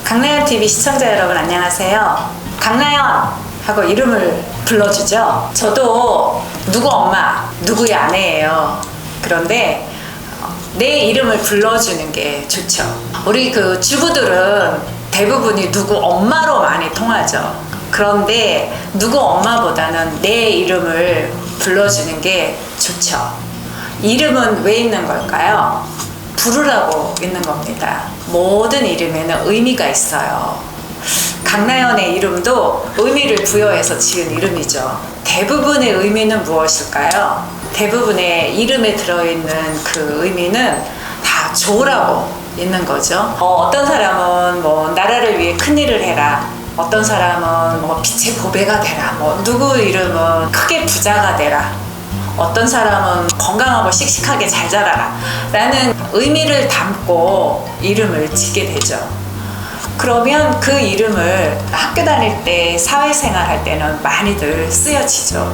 강나연TV 시청자 여러분 안녕하세요. 강나연 하고 이름을 불러주죠. 저도 누구 엄마, 누구의 아내예요. 그런데 내 이름을 불러주는 게 좋죠. 우리 그 주부들은 대부분이 누구 엄마로 많이 통하죠. 그런데 누구 엄마보다는 내 이름을 불러주는 게 좋죠. 이름은 왜 있는 걸까요? 부르라고 있는 겁니다. 모든 이름에는 의미가 있어요. 강나연의 이름도 의미를 부여해서 지은 이름이죠. 대부분의 의미는 무엇일까요? 대부분의 이름에 들어있는 그 의미는 다 좋으라고 있는 거죠. 어떤 사람은 뭐 나라를 위해 큰일을 해라. 어떤 사람은 뭐 빛의 보배가 되라. 뭐 누구 이름은 크게 부자가 되라. 어떤 사람은 건강하고 씩씩하게 잘 자라라 라는 의미를 담고 이름을 짓게 되죠. 그러면 그 이름을 학교 다닐 때 사회생활 할 때는 많이들 쓰여지죠.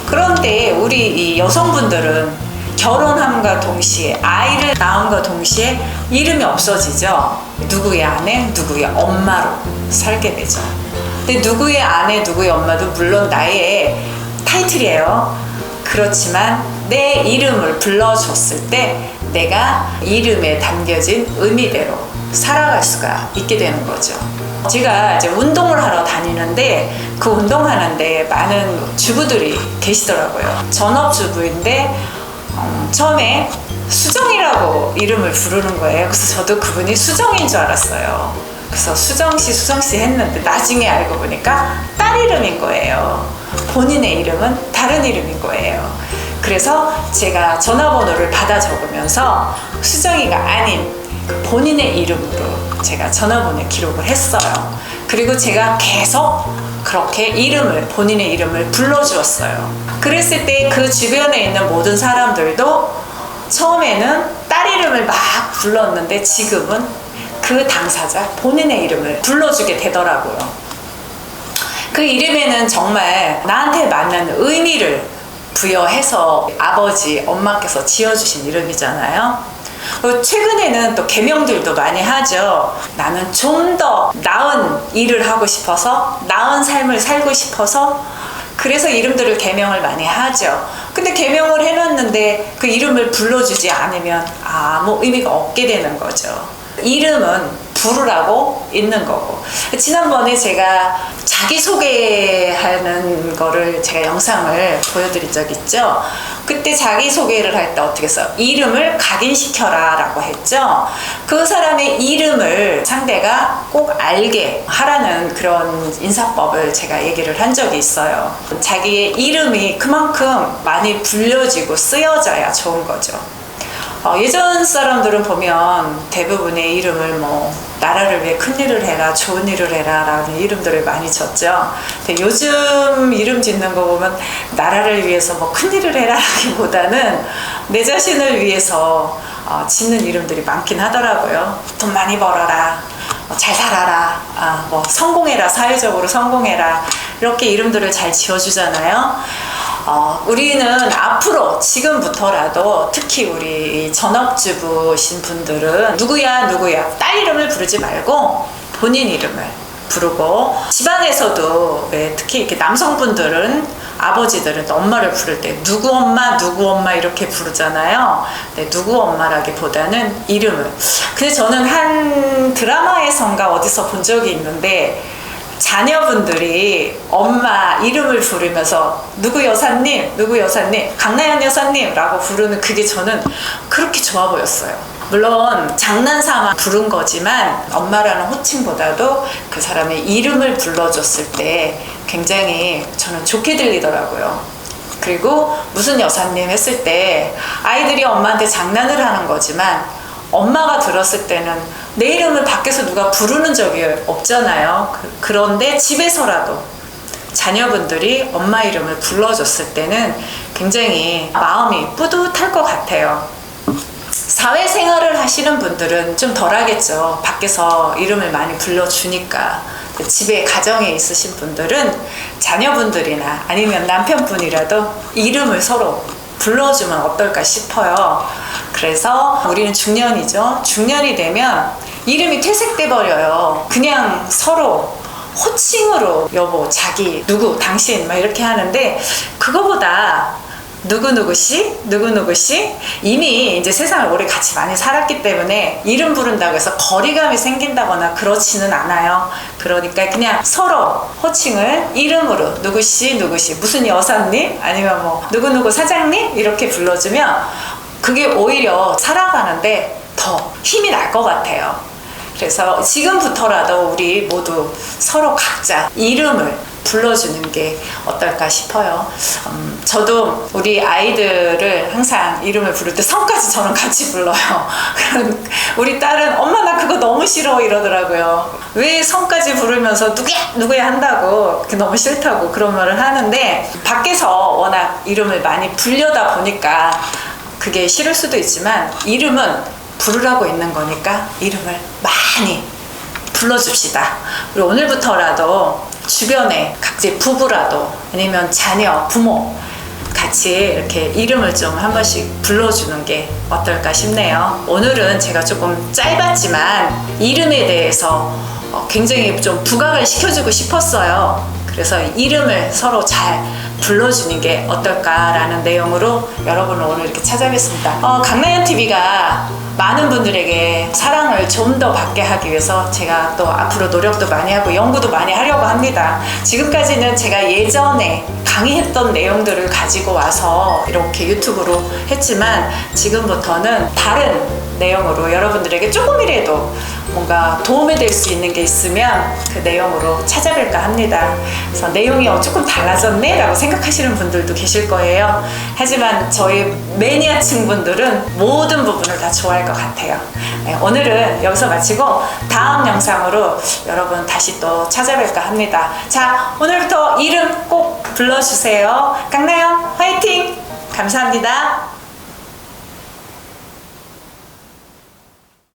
그런데 우리 이 여성분들은 결혼함과 동시에 아이를 낳음과 동시에 이름이 없어지죠. 누구의 아내, 누구의 엄마로 살게 되죠. 근데 누구의 아내, 누구의 엄마도 물론 나의 타이틀이에요. 그렇지만 내 이름을 불러줬을 때 내가 이름에 담겨진 의미대로 살아갈 수가 있게 되는 거죠. 제가 이제 운동을 하러 다니는데 그 운동하는데 많은 주부들이 계시더라고요. 전업주부인데 처음에 수정이라고 이름을 부르는 거예요. 그래서 저도 그분이 수정인 줄 알았어요. 그래서 수정씨 했는데 나중에 알고 보니까 딸 이름인 거예요. 본인의 이름은 다른 이름인 거예요. 그래서 제가 전화번호를 받아 적으면서 수정이가 아닌 본인의 이름으로 제가 전화번호 기록을 했어요. 그리고 제가 계속 그렇게 본인의 이름을 불러주었어요. 그랬을 때 그 주변에 있는 모든 사람들도 처음에는 딸 이름을 막 불렀는데 지금은 그 당사자 본인의 이름을 불러주게 되더라고요. 그 이름에는 정말 나한테 맞는 의미를 부여해서 아버지, 엄마께서 지어주신 이름이잖아요. 최근에는 또 계명들도 많이 하죠. 나는 좀 더 나은 일을 하고 싶어서, 나은 삶을 살고 싶어서 그래서 이름들을 계명을 많이 하죠. 근데 계명을 해놨는데 그 이름을 불러주지 않으면 아무 의미가 없게 되는 거죠. 이름은 부르라고 있는 거고. 지난번에 제가 자기소개하는 거를 제가 영상을 보여드린 적 있죠. 그때 자기소개를 할 때 어떻게 해서 이름을 각인시켜라 라고 했죠. 그 사람의 이름을 상대가 꼭 알게 하라는 그런 인사법을 제가 얘기를 한 적이 있어요. 자기의 이름이 그만큼 많이 불려지고 쓰여져야 좋은 거죠. 예전 사람들은 보면 대부분의 이름을 뭐 나라를 위해 큰일을 해라, 좋은 일을 해라 라는 이름들을 많이 졌죠. 근데 요즘 이름 짓는 거 보면 나라를 위해서 뭐 큰일을 해라 라기보다는 내 자신을 위해서 짓는 이름들이 많긴 하더라고요. 돈 많이 벌어라, 잘 살아라, 뭐 성공해라, 사회적으로 성공해라 이렇게 이름들을 잘 지어주잖아요. 우리는 앞으로 지금부터라도 특히 우리 전업주부신 분들은 누구야 딸 이름을 부르지 말고 본인 이름을 부르고, 집안에서도 특히 이렇게 남성분들은 아버지들은 또 엄마를 부를 때 누구 엄마 이렇게 부르잖아요. 근데 누구 엄마라기보다는 이름을. 근데 저는 한 드라마에선가 어디서 본 적이 있는데 자녀분들이 엄마 이름을 부르면서 누구 여사님, 강나연 여사님 라고 부르는 그게 저는 그렇게 좋아 보였어요. 물론 장난삼아 부른 거지만 엄마라는 호칭보다도 그 사람의 이름을 불러줬을 때 굉장히 저는 좋게 들리더라고요. 그리고 무슨 여사님 했을 때 아이들이 엄마한테 장난을 하는 거지만 엄마가 들었을 때는 내 이름을 밖에서 누가 부르는 적이 없잖아요. 그런데 집에서라도 자녀분들이 엄마 이름을 불러줬을 때는 굉장히 마음이 뿌듯할 것 같아요. 사회생활을 하시는 분들은 좀 덜하겠죠. 밖에서 이름을 많이 불러주니까. 집에 가정에 있으신 분들은 자녀분들이나 아니면 남편분이라도 이름을 서로 불러주면 어떨까 싶어요. 그래서 우리는 중년이죠. 중년이 되면 이름이 퇴색돼 버려요. 그냥 서로 호칭으로 여보, 자기, 누구, 당신 막 이렇게 하는데, 그거보다 누구누구씨, 누구누구씨, 이미 이제 세상을 오래 같이 많이 살았기 때문에 이름 부른다고 해서 거리감이 생긴다거나 그렇지는 않아요. 그러니까 그냥 서로 호칭을 이름으로 누구씨, 누구씨, 무슨 여사님, 아니면 뭐 누구누구 사장님 이렇게 불러주면 그게 오히려 살아가는데 더 힘이 날 것 같아요. 그래서 지금부터라도 우리 모두 서로 각자 이름을 불러주는 게 어떨까 싶어요. 저도 우리 아이들을 항상 이름을 부를 때 성까지 저는 같이 불러요. 우리 딸은 엄마 나 그거 너무 싫어 이러더라고요. 왜 성까지 부르면서 누구야 한다고, 그게 너무 싫다고 그런 말을 하는데, 밖에서 워낙 이름을 많이 불려다 보니까 그게 싫을 수도 있지만, 이름은 부르라고 있는 거니까 이름을 많이 불러줍시다. 그리고 오늘부터라도 주변에 각자 부부라도 아니면 자녀, 부모 같이 이렇게 이름을 좀 한 번씩 불러주는 게 어떨까 싶네요. 오늘은 제가 조금 짧았지만 이름에 대해서 굉장히 좀 부각을 시켜주고 싶었어요. 그래서 이름을 서로 잘 불러주는 게 어떨까라는 내용으로 여러분을 오늘 이렇게 찾아뵙습니다. 강나연TV가 많은 분들에게 사랑을 좀 더 받게 하기 위해서 제가 또 앞으로 노력도 많이 하고 연구도 많이 하려고 합니다. 지금까지는 제가 예전에 강의했던 내용들을 가지고 와서 이렇게 유튜브로 했지만, 지금부터는 다른 내용으로 여러분들에게 조금이라도 뭔가 도움이 될 수 있는 게 있으면 그 내용으로 찾아뵐까 합니다. 그래서 내용이 조금 달라졌네 라고 생각하시는 분들도 계실 거예요. 하지만 저희 매니아층 분들은 모든 부분을 다 좋아할 것 같아요. 네, 오늘은 여기서 마치고 다음 영상으로 여러분 다시 또 찾아뵐까 합니다. 자, 오늘부터 이름 꼭 불러주세요. 강나연 화이팅! 감사합니다.